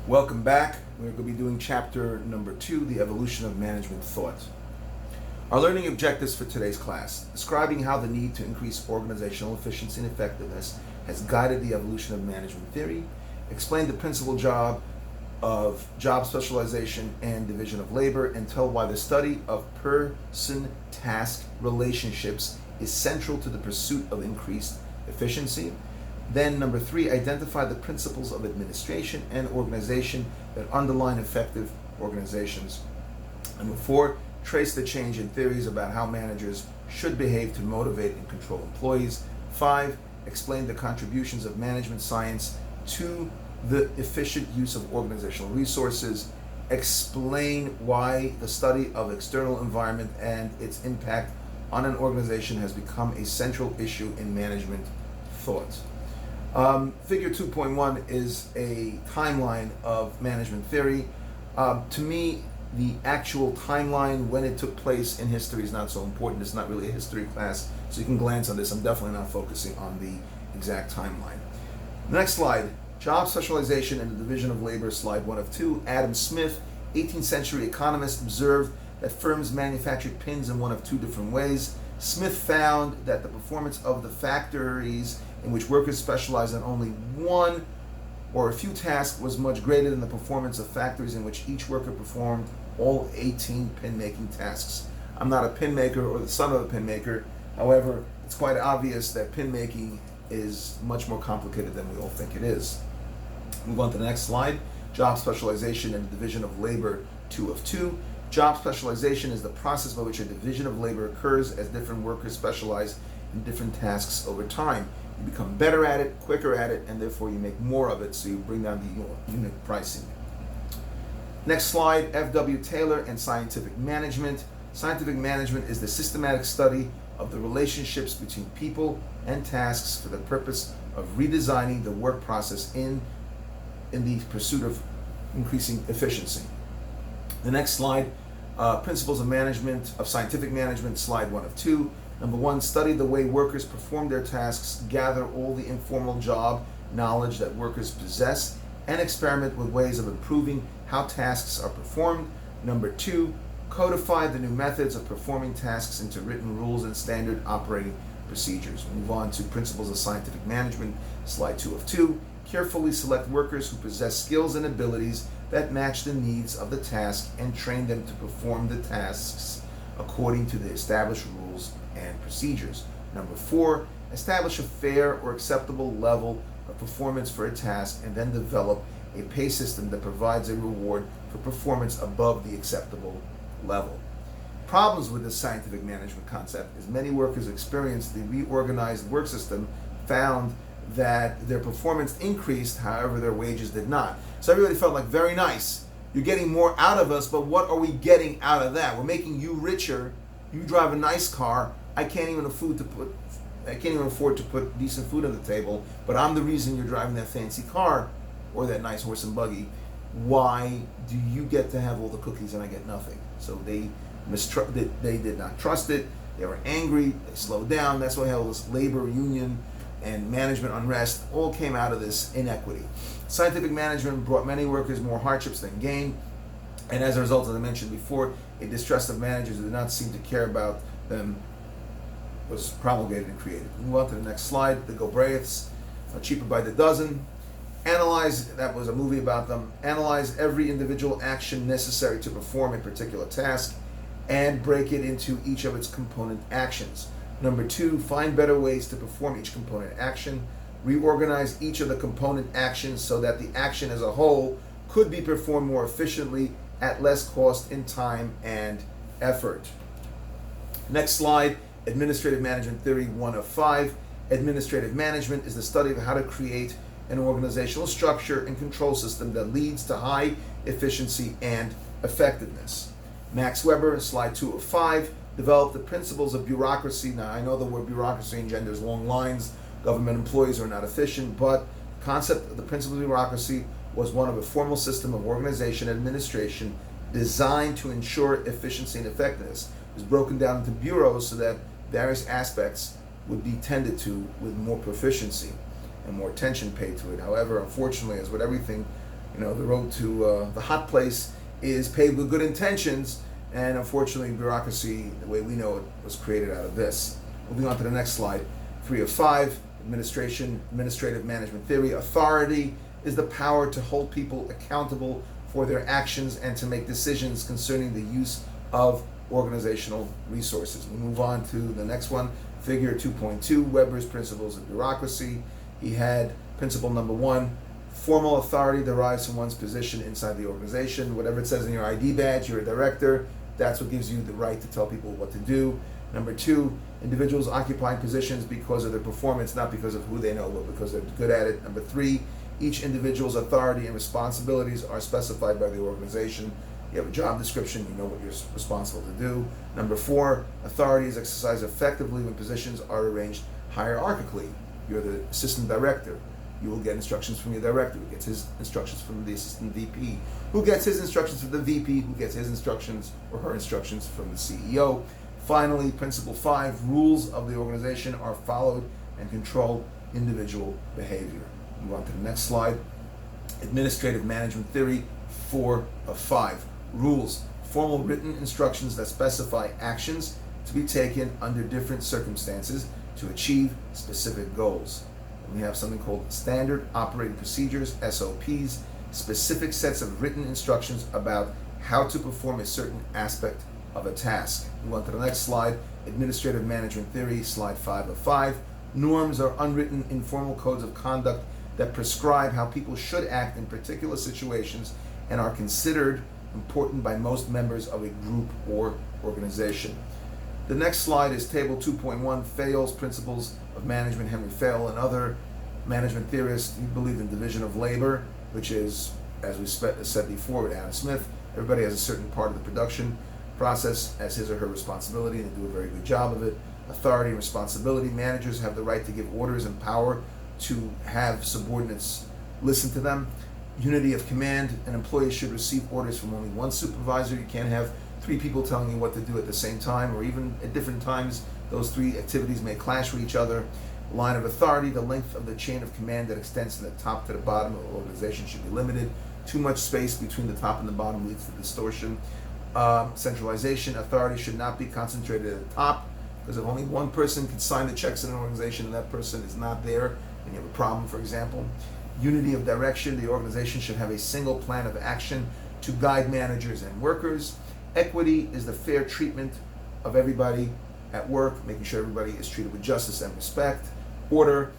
Welcome back. We're going to be doing chapter number 2, the evolution of management thought. Our learning objectives for today's class: describing how the need to increase organizational efficiency and effectiveness has guided the evolution of management theory, explain the principal job of job specialization and division of labor, and tell why the study of person-task relationships is central to the pursuit of increased efficiency. Then number 3, identify the principles of administration and organization that underline effective organizations. Number 4, trace the change in theories about how managers should behave to motivate and control employees. 5, explain the contributions of management science to the efficient use of organizational resources. Explain why the study of external environment and its impact on an organization has become a central issue in management thought. Figure 2.1 is a timeline of management theory. To me, the actual timeline when it took place in history is not so important. It's not really a history class, so you can glance on this. I'm definitely not focusing on the exact timeline. Next slide, job specialization and the division of labor, slide 1 of 2. Adam Smith, 18th century economist, observed that firms manufactured pins in one of 2 different ways. Smith found that the performance of the factories in which workers specialized in only one or a few tasks was much greater than the performance of factories in which each worker performed all 18 pin-making tasks. I'm not a pin maker or the son of a pin maker. However, it's quite obvious that pin making is much more complicated than we all think it is. Move on to the next slide. Job specialization and division of labor, 2 of 2. Job specialization is the process by which a division of labor occurs as different workers specialize in different tasks over time. You become better at it, quicker at it, and therefore you make more of it, so you bring down the unit pricing. Next slide, F.W. Taylor and scientific management. Scientific management is the systematic study of the relationships between people and tasks for the purpose of redesigning the work process in the pursuit of increasing efficiency. The next slide, principles of management, of scientific management, slide 1 of 2. Number 1, study the way workers perform their tasks, gather all the informal job knowledge that workers possess, and experiment with ways of improving how tasks are performed. Number 2, codify the new methods of performing tasks into written rules and standard operating procedures. Move on to principles of scientific management, slide 2 of 2. Carefully select workers who possess skills and abilities that match the needs of the task and train them to perform the tasks according to the established rules and procedures. Number 4, establish a fair or acceptable level of performance for a task and then develop a pay system that provides a reward for performance above the acceptable level. Problems with this scientific management concept is many workers experienced the reorganized work system found that their performance increased, however their wages did not. So everybody felt like, very nice, you're getting more out of us, but what are we getting out of that? We're making you richer, you drive a nice car, I can't even afford to put decent food on the table, but I'm the reason you're driving that fancy car or that nice horse and buggy. Why do you get to have all the cookies and I get nothing? So they did not trust it, they were angry, they slowed down. That's why all this labor union and management unrest all came out of this inequity. Scientific management brought many workers more hardships than gain, and as a result, as I mentioned before, a distrust of managers who did not seem to care about them was promulgated and created. Move on to the next slide. The Galbraiths, cheaper by the dozen. Analyze, that was a movie about them, analyze every individual action necessary to perform a particular task and break it into each of its component actions. Number 2, find better ways to perform each component action. Reorganize each of the component actions so that the action as a whole could be performed more efficiently at less cost in time and effort. Next slide, administrative management theory, 1 of 5. Administrative management is the study of how to create an organizational structure and control system that leads to high efficiency and effectiveness. Max Weber, slide 2 of 5, developed the principles of bureaucracy. Now, I know the word bureaucracy engenders long lines. Government employees are not efficient, but the concept of the principle of bureaucracy was one of a formal system of organization and administration designed to ensure efficiency and effectiveness. It was broken down into bureaus so that various aspects would be tended to with more proficiency and more attention paid to it. However, unfortunately, as with everything, The road to the hot place is paved with good intentions, and unfortunately, bureaucracy, the way we know it, was created out of this. Moving on to the next slide, 3 of 5, administrative management theory. Authority is the power to hold people accountable for their actions and to make decisions concerning the use of organizational resources. We move on to the next one, figure 2.2, Weber's principles of bureaucracy. He had principle number 1, formal authority derives from one's position inside the organization. Whatever it says in your ID badge, you're a director, that's what gives you the right to tell people what to do. Number 2, individuals occupying positions because of their performance, not because of who they know, but because they're good at it. Number 3, each individual's authority and responsibilities are specified by the organization. You have a job description, you know what you're responsible to do. Number 4, authority is exercised effectively when positions are arranged hierarchically. You're the assistant director. You will get instructions from your director, who gets his instructions from the assistant VP, who gets his instructions from the VP, who gets his instructions or her instructions from the CEO. Finally, principle 5, rules of the organization are followed and control individual behavior. Move on to the next slide. Administrative management theory, 4 of 5. Rules, formal written instructions that specify actions to be taken under different circumstances to achieve specific goals. And we have something called standard operating procedures, SOPs, specific sets of written instructions about how to perform a certain aspect of a task. Move on to the next slide, administrative management theory, slide 5 of 5. Norms are unwritten informal codes of conduct that prescribe how people should act in particular situations and are considered important by most members of a group or organization. The next slide is table 2.1, Fayol's principles of management. Henry Fayol and other management theorists believe in division of labor, which is, as we said before with Adam Smith, everybody has a certain part of the production process as his or her responsibility, and they do a very good job of it. Authority and responsibility. Managers have the right to give orders and power to have subordinates listen to them. Unity of command. An employee should receive orders from only one supervisor. You can't have 3 people telling you what to do at the same time, or even at different times. Those 3 activities may clash with each other. Line of authority. The length of the chain of command that extends from the top to the bottom of the organization should be limited. Too much space between the top and the bottom leads to distortion. Centralization. Authority should not be concentrated at the top, because if only one person can sign the checks in an organization and that person is not there, and you have a problem, for example. Unity of direction. The organization should have a single plan of action to guide managers and workers. Equity is the fair treatment of everybody at work, making sure everybody is treated with justice and respect. Order.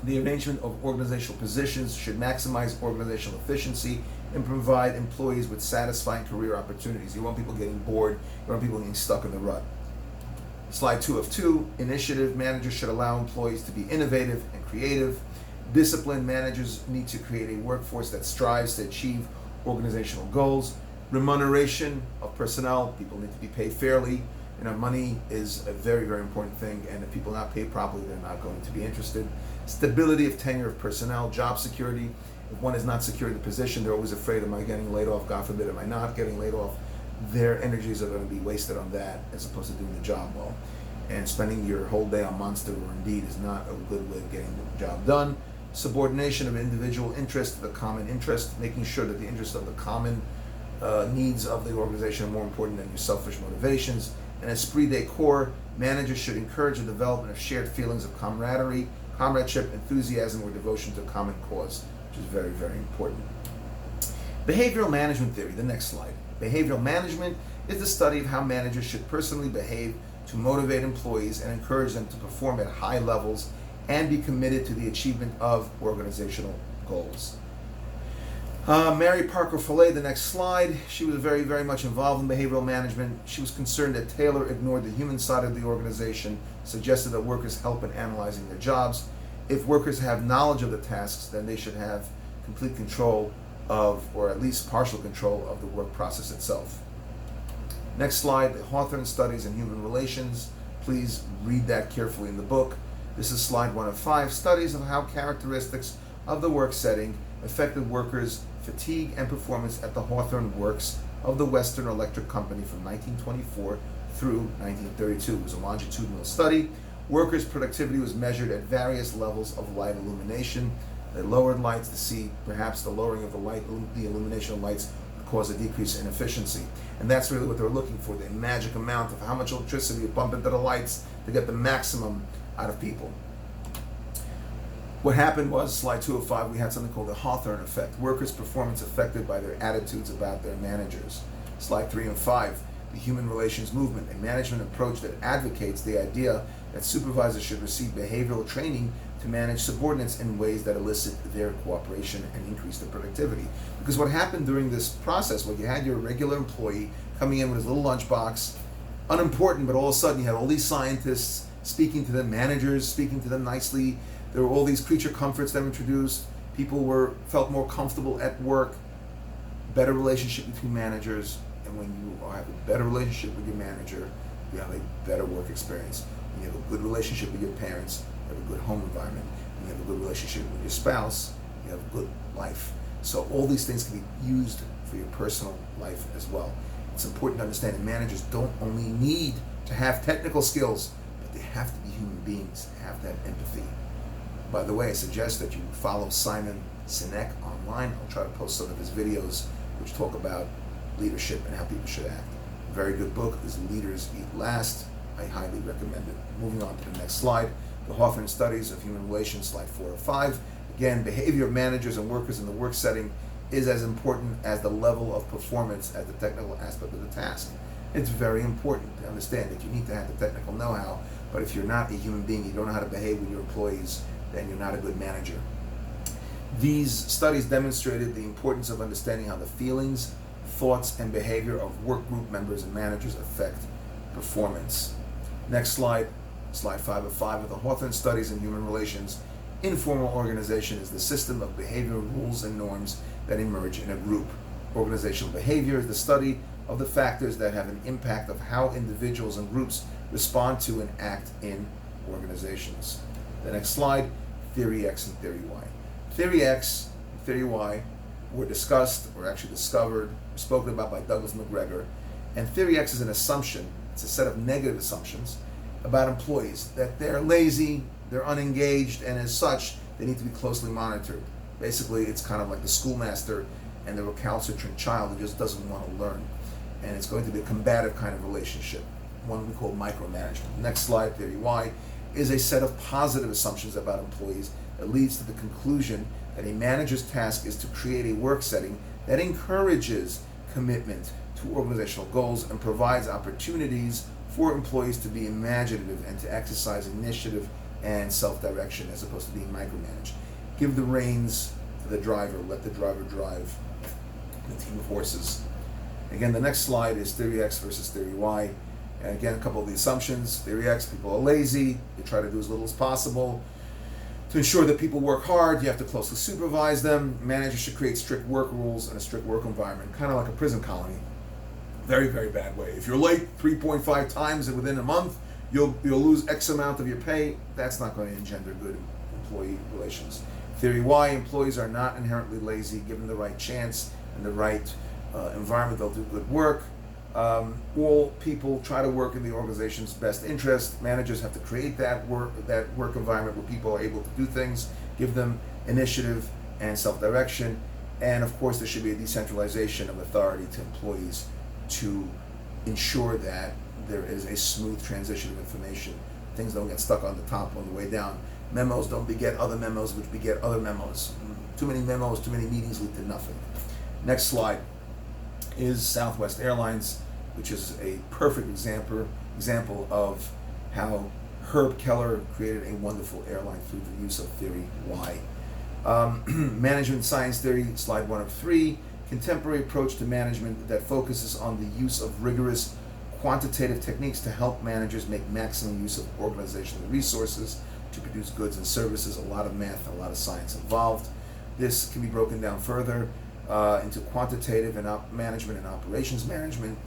The arrangement of organizational positions should maximize organizational efficiency and provide employees with satisfying career opportunities. You want people getting bored, you want people getting stuck in the rut. Slide 2 of 2, initiative. Managers should allow employees to be innovative and creative. Discipline. Managers need to create a workforce that strives to achieve organizational goals. Remuneration of personnel. People need to be paid fairly. Money is a very, very important thing, and if people are not paid properly, they're not going to be interested. Stability of tenure of personnel. Job security. If one is not secure in the position, they're always afraid, am I getting laid off? God forbid, am I not getting laid off? Their energies are going to be wasted on that as opposed to doing the job well. And spending your whole day on Monster or Indeed is not a good way of getting the job done. Subordination of individual interest to the common interest, making sure that the interests of the common needs of the organization are more important than your selfish motivations. And esprit de corps. Managers should encourage the development of shared feelings of camaraderie, comradeship, enthusiasm, or devotion to a common cause, which is very, very important. Behavioral management theory, the next slide. Behavioral management is the study of how managers should personally behave to motivate employees and encourage them to perform at high levels and be committed to the achievement of organizational goals. Mary Parker Follett, the next slide. She was very, very much involved in behavioral management. She was concerned that Taylor ignored the human side of the organization, suggested that workers help in analyzing their jobs. If workers have knowledge of the tasks, then they should have complete control of, or at least partial control of, the work process itself. Next slide, the Hawthorne Studies in Human Relations. Please read that carefully in the book. This is slide 1 of 5. Studies of how characteristics of the work setting affected workers' fatigue and performance at the Hawthorne Works of the Western Electric Company from 1924 through 1932. It was a longitudinal study. Workers' productivity was measured at various levels of light illumination. They lowered lights to see perhaps the lowering of the illumination of lights would cause a decrease in efficiency. And that's really what they're looking for, the magic amount of how much electricity you pump into the lights to get the maximum out of people. What happened was, slide 205, we had something called the Hawthorne effect. Workers' performance affected by their attitudes about their managers. Slide 3 and 5, the human relations movement, a management approach that advocates the idea that supervisors should receive behavioral training to manage subordinates in ways that elicit their cooperation and increase their productivity. Because what happened during this process, you had your regular employee coming in with his little lunchbox, unimportant, but all of a sudden you had all these scientists speaking to them, managers speaking to them nicely. There were all these creature comforts that were introduced. People felt more comfortable at work. Better relationship between managers, and when you have a better relationship with your manager, you have a better work experience. When you have a good relationship with your parents, you have a good home environment. When you have a good relationship with your spouse, you have a good life. So all these things can be used for your personal life as well. It's important to understand that managers don't only need to have technical skills, but they have to be human beings, have that empathy. By the way, I suggest that you follow Simon Sinek online. I'll try to post some of his videos which talk about leadership and how people should act. A very good book is Leaders Eat Last. I highly recommend it. Moving on to the next slide, the Hawthorne Studies of Human Relations, slide 4 or 5. Again, behavior of managers and workers in the work setting is as important as the level of performance at the technical aspect of the task. It's very important to understand that you need to have the technical know-how, but if you're not a human being, you don't know how to behave with your employees, then you're not a good manager. These studies demonstrated the importance of understanding how the feelings, thoughts, and behavior of work group members and managers affect performance. Next slide, slide 5 of 5 of the Hawthorne Studies in Human Relations. Informal organization is the system of behavioral rules and norms that emerge in a group. Organizational behavior is the study of the factors that have an impact of how individuals and groups respond to and act in organizations. The next slide, Theory X and Theory Y. Theory X and Theory Y were discussed, or actually discovered, spoken about by Douglas McGregor. And Theory X is an assumption, it's a set of negative assumptions about employees, that they're lazy, they're unengaged, and as such, they need to be closely monitored. Basically, it's kind of like the schoolmaster and the recalcitrant child who just doesn't want to learn. And it's going to be a combative kind of relationship, one we call micromanagement. Next slide, Theory Y, is a set of positive assumptions about employees that leads to the conclusion that a manager's task is to create a work setting that encourages commitment to organizational goals and provides opportunities for employees to be imaginative and to exercise initiative and self-direction as opposed to being micromanaged. Give the reins to the driver, let the driver drive the team of horses. Again, the next slide is Theory X versus Theory Y. And again, a couple of the assumptions. Theory X, people are lazy. They try to do as little as possible. To ensure that people work hard, you have to closely supervise them. Managers should create strict work rules and a strict work environment, kind of like a prison colony. Very, very bad way. If you're late 3.5 times within a month, you'll lose X amount of your pay. That's not going to engender good employee relations. Theory Y, employees are not inherently lazy. Given the right chance and the right environment, they'll do good work. All people try to work in the organization's best interest. Managers have to create that work environment where people are able to do things, give them initiative and self-direction, and of course there should be a decentralization of authority to employees to ensure that there is a smooth transition of information. Things don't get stuck on the top on the way down. Memos don't beget other memos, which beget other memos. Too many memos, too many meetings lead to nothing. Next slide is Southwest Airlines, which is a perfect example of how Herb Keller created a wonderful airline through the use of Theory Y. Management Science Theory, slide 1 of 3, contemporary approach to management that focuses on the use of rigorous quantitative techniques to help managers make maximum use of organizational resources to produce goods and services. A lot of math, a lot of science involved. This can be broken down further into quantitative and management and operations management.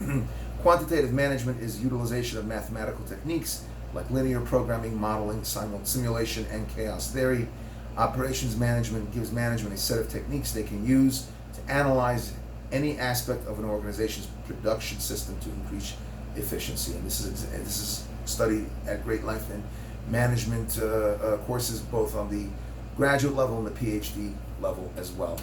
Quantitative management is utilization of mathematical techniques like linear programming, modeling, simulation, and chaos theory. Operations management gives management a set of techniques they can use to analyze any aspect of an organization's production system to increase efficiency. And this is studied at great length in management courses, both on the graduate level and the PhD level as well.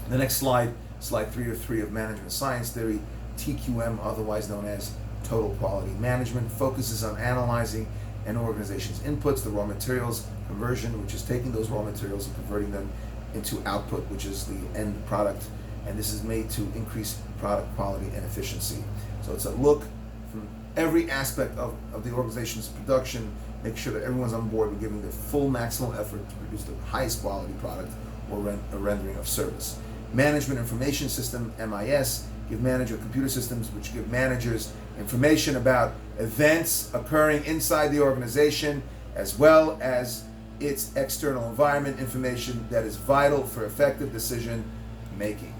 The next slide, slide 303 of Management Science Theory, TQM, otherwise known as Total Quality Management, focuses on analyzing an organization's inputs, the raw materials conversion, which is taking those raw materials and converting them into output, which is the end product, and this is made to increase product quality and efficiency. So it's a look from every aspect of the organization's production, make sure that everyone's on board with giving the full maximal effort to produce the highest quality product or a rendering of service. Management Information System, MIS, give manager computer systems which give managers information about events occurring inside the organization as well as its external environment information that is vital for effective decision making.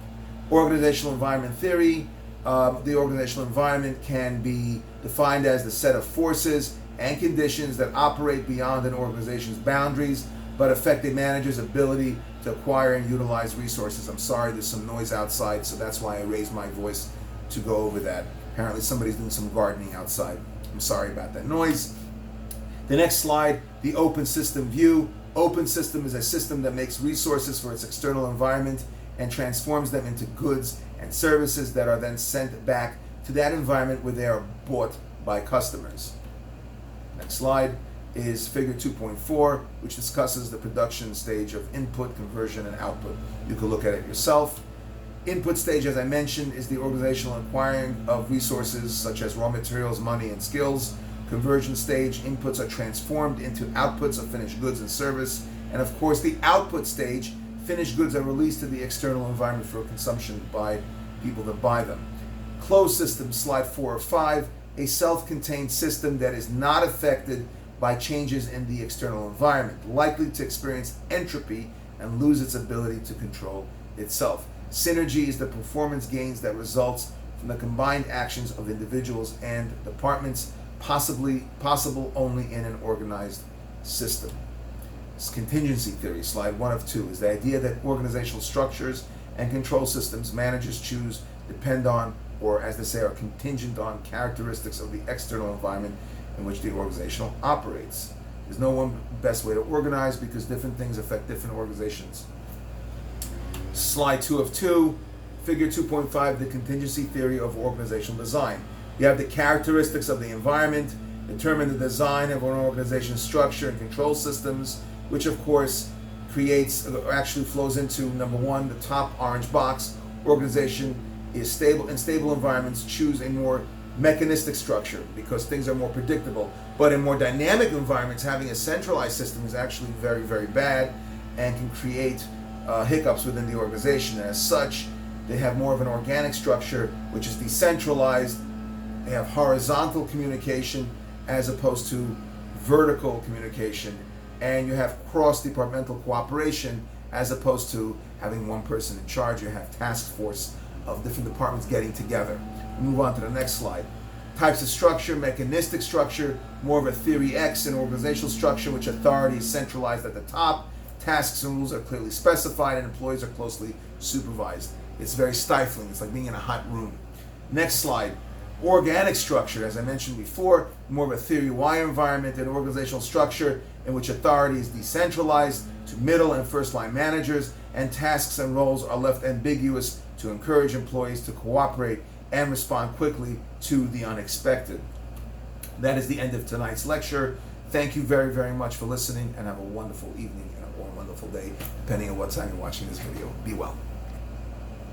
Organizational environment theory, the organizational environment can be defined as the set of forces and conditions that operate beyond an organization's boundaries but affect a manager's ability to acquire and utilize resources. I'm sorry, there's some noise outside, so that's why I raised my voice to go over that. Apparently somebody's doing some gardening outside. I'm sorry about that noise. The next slide, the open system view. Open system is a system that makes resources for its external environment and transforms them into goods and services that are then sent back to that environment where they are bought by customers. Next slide is figure 2.4, which discusses the production stage of input, conversion, and output. You can look at it yourself. Input stage, as I mentioned, is the organizational acquiring of resources such as raw materials, money, and skills. Conversion stage, inputs are transformed into outputs of finished goods and service. And of course, the output stage, finished goods are released to the external environment for consumption by people that buy them. Closed system, slide 4 of 5, a self-contained system that is not affected by changes in the external environment, likely to experience entropy and lose its ability to control itself. Synergy is the performance gains that results from the combined actions of individuals and departments, possible only in an organized system. This contingency theory, slide 1 of 2, is the idea that organizational structures and control systems managers choose depend on, or as they say, are contingent on characteristics of the external environment in which the organization operates. There's no one best way to organize because different things affect different organizations. Slide 2 of 2, figure 2.5, the contingency theory of organizational design. You have the characteristics of the environment, determine the design of an organization's structure and control systems, which of course actually flows into number 1, the top orange box. Organization is stable. In stable environments, choose a more mechanistic structure because things are more predictable. But in more dynamic environments, having a centralized system is actually very, very bad and can create hiccups within the organization. And as such, they have more of an organic structure, which is decentralized. They have horizontal communication as opposed to vertical communication. And you have cross-departmental cooperation as opposed to having one person in charge. You have task force of different departments getting together. Move on to the next slide. Types of structure, mechanistic structure, more of a theory X, an organizational structure which authority is centralized at the top, tasks and rules are clearly specified, and employees are closely supervised. It's very stifling. It's like being in a hot room. Next slide. Organic structure, as I mentioned before, more of a theory Y environment, an organizational structure in which authority is decentralized to middle and first line managers, and tasks and roles are left ambiguous to encourage employees to cooperate and respond quickly to the unexpected. That is the end of tonight's lecture. Thank you very, very much for listening, and have a wonderful evening or a wonderful day, depending on what time you're watching this video. Be well.